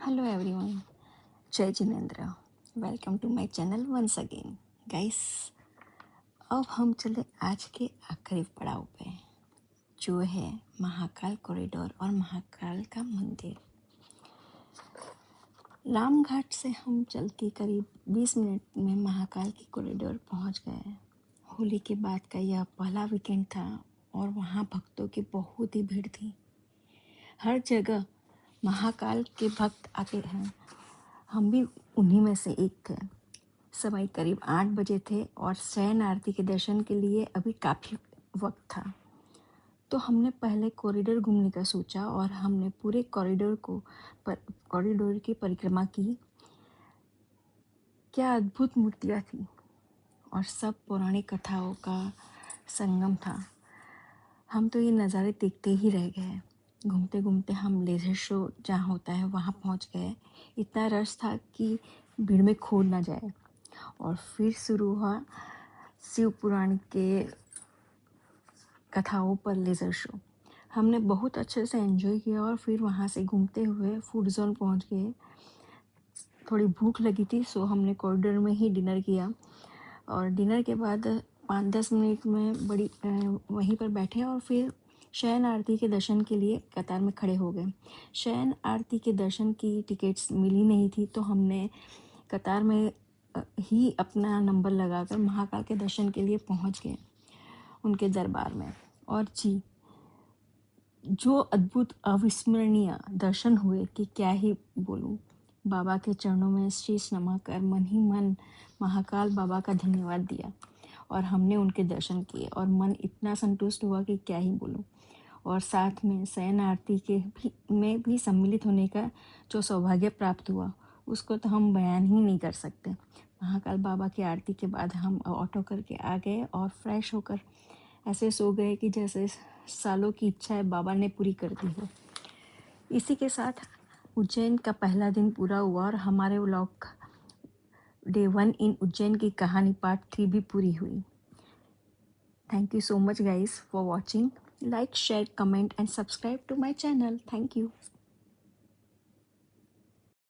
Hello everyone, जय जिनेन्द्र। Welcome to my channel once again. Guys, अब हम चले आज के आखिरी पड़ाव पे, जो है महाकाल कॉरिडोर और महाकाल का मंदिर। रामघाट से हम चल के करीब 20 मिनट में महाकाल की कॉरिडोर पहुंच गए। होली के बाद का यह पहला वीकेंड था और वहाँ भक्तों की बहुत ही भीड़ थी। हर जगह महाकाल के भक्त आते हैं, हम भी उन्हीं में से एक थे। समय करीब 8 बजे थे और शयन आरती के दर्शन के लिए अभी काफ़ी वक्त था। तो हमने पहले कॉरिडोर घूमने का सोचा और हमने पूरे कॉरिडोर की परिक्रमा की। क्या अद्भुत मूर्तियाँ थी और सब पौराणिक कथाओं का संगम था। हम तो ये नज़ारे देखते ही रह गए। घूमते घूमते हम लेज़र शो जहाँ होता है वहाँ पहुँच गए। इतना रश था कि भीड़ में खो ना जाए। और फिर शुरू हुआ शिव पुराण के कथाओं पर लेज़र शो। हमने बहुत अच्छे से एंजॉय किया और फिर वहाँ से घूमते हुए फूड जोन पहुँच गए। थोड़ी भूख लगी थी, सो हमने कॉरिडोर में ही डिनर किया और डिनर के बाद 5-10 मिनट में वहीं पर बैठे और फिर शयन आरती के दर्शन के लिए कतार में खड़े हो गए। शयन आरती के दर्शन की टिकट्स मिली नहीं थी, तो हमने कतार में ही अपना नंबर लगाकर महाकाल के दर्शन के लिए पहुंच गए उनके दरबार में। और जी, जो अद्भुत अविस्मरणीय दर्शन हुए कि क्या ही बोलूं। बाबा के चरणों में शीश नमाकर मन ही मन महाकाल बाबा का धन्यवाद दिया और हमने उनके दर्शन किए और मन इतना संतुष्ट हुआ कि क्या ही बोलूं। और साथ में शयन आरती में भी सम्मिलित होने का जो सौभाग्य प्राप्त हुआ, उसको तो हम बयान ही नहीं कर सकते। महाकाल बाबा की आरती के बाद हम ऑटो करके आ गए और फ्रेश होकर ऐसे सो गए कि जैसे सालों की इच्छा है बाबा ने पूरी कर दी हो। इसी के साथ उज्जैन का पहला दिन पूरा हुआ और हमारे व्लॉग डे 1 इन उज्जैन की कहानी पार्ट 3 भी पूरी हुई। Thank you so much guys for watching. Like, share, comment and subscribe to my channel. Thank you.